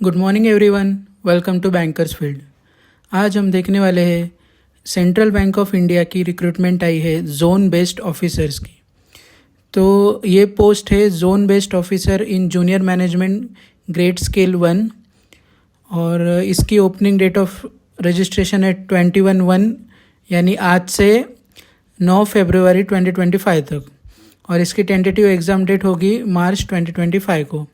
Good morning everyone, welcome to bankers field. आज हम देखने वाले हैं सेंट्रल बैंक ऑफ इंडिया की रिक्रूटमेंट आई है जोन बेस्ड ऑफिसर्स की। तो ये पोस्ट है zone based officer in junior management grade scale 1 और इसकी ओपनिंग डेट ऑफ रजिस्ट्रेशन है 21/1 यानी आज से 9 फरवरी 2025 तक और इसकी टेंटेटिव एग्ज़ाम डेट होगी मार्च 2025 को।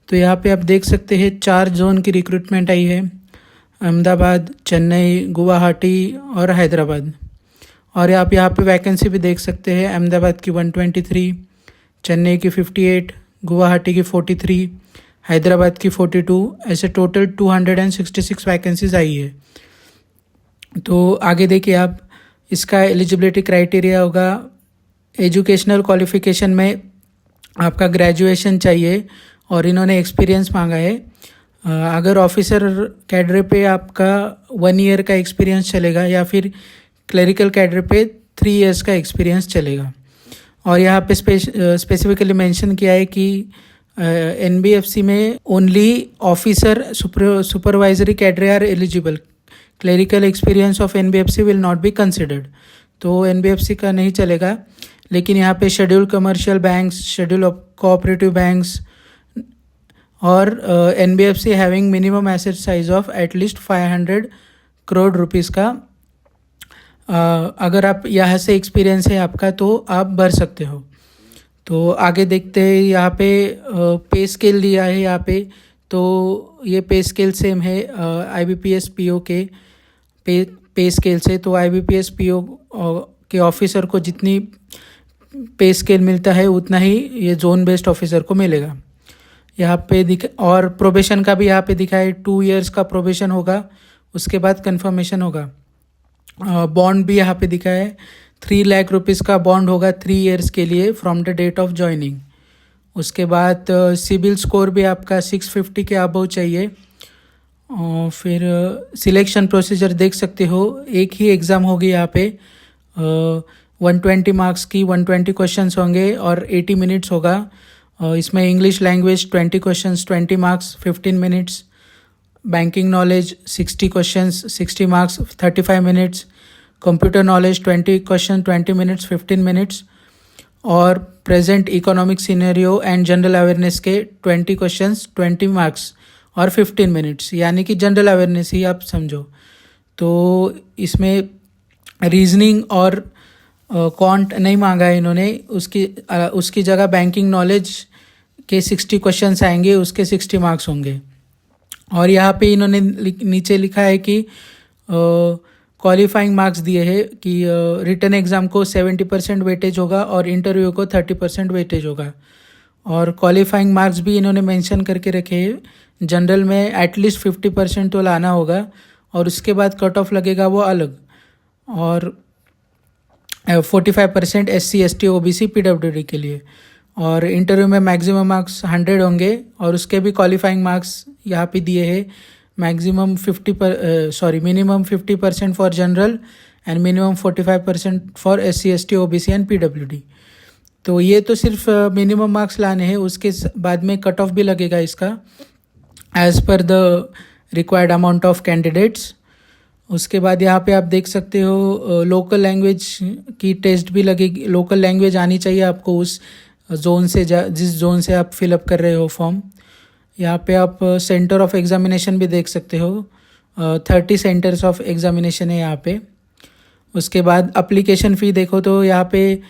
तो यहाँ पे आप देख सकते हैं 4 जोन की रिक्रूटमेंट आई है, अहमदाबाद, चेन्नई, गुवाहाटी और हैदराबाद। और आप यहाँ पे वैकेंसी भी देख सकते हैं, अहमदाबाद की 123, चेन्नई की 58, गुवाहाटी की 43, हैदराबाद की 42, ऐसे टोटल 266 वैकेंसीज आई है। तो आगे देखिए आप, इसका एलिजिबिलिटी क्राइटेरिया होगा एजुकेशनल क्वालिफिकेशन में आपका ग्रेजुएशन चाहिए और इन्होंने एक्सपीरियंस मांगा है। अगर ऑफिसर कैडर पे आपका 1 ईयर का एक्सपीरियंस चलेगा या फिर क्लरिकल कैडर पे 3 इयर्स का एक्सपीरियंस चलेगा। और यहाँ पे स्पेसिफिकली मेंशन किया है कि एनबीएफसी में only officer supervisory cadre are eligible, clerical experience of NBFC will not be considered. तो एनबीएफसी का नहीं चलेगा, लेकिन यहाँ पे schedule commercial banks, schedule cooperative banks और NBFC having minimum asset size of at least 500 crore rupees का अगर आप यहाँ से एक्सपीरियंस है आपका तो आप भर सकते हो। तो आगे देखते हैं, यहाँ पे स्केल दिया है यहाँ पे। तो ये पे स्केल सेम है आईबीपीएस पीओ के पे स्केल से। तो आईबीपीएस पीओ के ऑफिसर को जितनी पे स्केल मिलता है उतना ही ये जोन बेस्ड ऑफिसर को मिलेगा। यहाँ पे और प्रोबेशन का भी यहाँ पे दिखा है, 2 इयर्स का प्रोबेशन होगा, उसके बाद कंफर्मेशन होगा। बॉन्ड भी यहाँ पे दिखा है, 3 लाख रुपीज़ का बॉन्ड होगा 3 इयर्स के लिए from the date of joining. उसके बाद सिबिल स्कोर भी आपका 650 के अबव चाहिए। और फिर सिलेक्शन प्रोसीजर देख सकते हो, एक ही एग्ज़ाम होगी यहाँ पे, 120 मार्क्स की 120 क्वेश्चंस होंगे और 80 मिनट्स होगा। इसमें English language 20 questions 20 marks 15 minutes, banking knowledge 60 questions 60 marks 35 minutes, computer knowledge 20 question 20 minutes 15 minutes और present economic scenario and general awareness के 20 क्वेश्चंस 20 मार्क्स और 15 मिनट्स, यानी कि जनरल अवेयरनेस ही आप समझो। तो इसमें रीजनिंग और क्वांट नहीं मांगा है इन्होंने, उसकी जगह बैंकिंग नॉलेज के 60 क्वेश्चंस आएंगे, उसके 60 मार्क्स होंगे। और यहाँ पे इन्होंने नीचे लिखा है कि क्वालिफाइंग मार्क्स दिए हैं कि रिटन एग्ज़ाम को 70% वेटेज होगा और इंटरव्यू को 30% वेटेज होगा। और क्वालिफाइंग मार्क्स भी इन्होंने मेंशन करके रखे हैं, जनरल में एटलीस्ट 50% तो लाना होगा और उसके बाद कट ऑफ लगेगा वो अलग। और 45% SC ST OBC PWD के लिए। और इंटरव्यू में मैक्सिमम मार्क्स 100 होंगे और उसके भी क्वालिफाइंग मार्क्स यहाँ पे दिए हैं, minimum 50% for general and minimum 45% for SC ST OBC and PWD। तो ये तो सिर्फ मिनिमम मार्क्स लाने हैं, उसके बाद में कट ऑफ भी लगेगा इसका as per the required amount of candidates. उसके बाद यहाँ पे आप देख सकते हो लोकल लैंग्वेज की टेस्ट भी लगेगी। लोकल लैंग्वेज आनी चाहिए आपको उस जोन से, जिस जोन से आप फिलअप कर रहे हो फॉर्म। यहाँ पे आप सेंटर ऑफ एग्जामिनेशन भी देख सकते हो, 30 सेंटर्स ऑफ एग्जामिनेशन है यहाँ पे। उसके बाद अप्लीकेशन फ़ी देखो तो यहाँ पे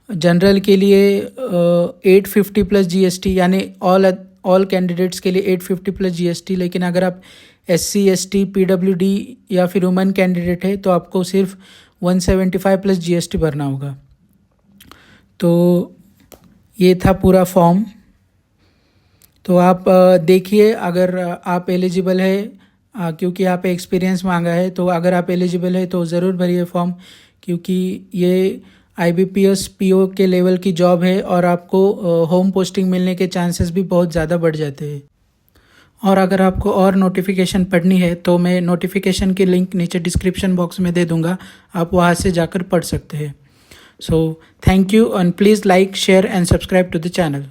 जनरल के लिए 850 प्लस GST, यानी ऑल कैंडिडेट्स के लिए 850 प्लस GST। लेकिन अगर आप SC ST PWD या फिर वुमेन कैंडिडेट है तो आपको सिर्फ 175 प्लस GST भरना होगा। तो ये था पूरा फॉर्म। तो आप देखिए, अगर आप एलिजिबल है, क्योंकि यहाँ पे एक्सपीरियंस मांगा है, तो अगर आप एलिजिबल है तो ज़रूर भरिए फॉर्म, क्योंकि ये IBPS PO के लेवल की जॉब है और आपको होम पोस्टिंग मिलने के चांसेस भी बहुत ज़्यादा बढ़ जाते हैं। और अगर आपको और नोटिफिकेशन पढ़नी है तो मैं नोटिफिकेशन की लिंक नीचे डिस्क्रिप्शन बॉक्स में दे दूँगा, आप वहाँ से जाकर पढ़ सकते हैं। So thank you and please like, share and subscribe to the channel.